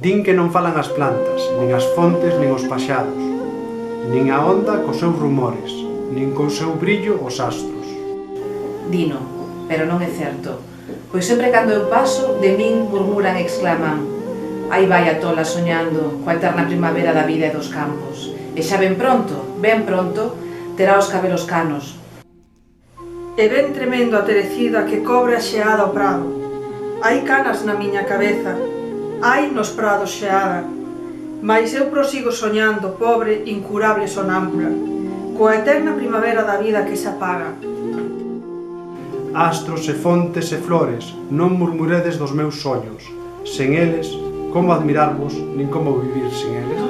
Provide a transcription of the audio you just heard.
Din que non falan as plantas, nin as fontes, nin os paxaros, nin a onda cos seus rumores, nin co seu brillo os astros. Dino, pero non é certo, pois sempre cando eu paso, de min murmuran e exclaman: aí vai a tola soñando coa eterna primavera da vida e dos campos, e xa ben pronto, terá os cabelos canos. E ben tremendo a terecida que cobre a xeada o prado. Hai canas na miña cabeza, hai nos prados xeada, mais eu prosigo soñando, pobre, incurable sonámbula, coa eterna primavera da vida que se apaga. Astros e fontes e flores, non murmuredes dos meus soños. Sen eles, como admirarvos, nin como vivir sen eles?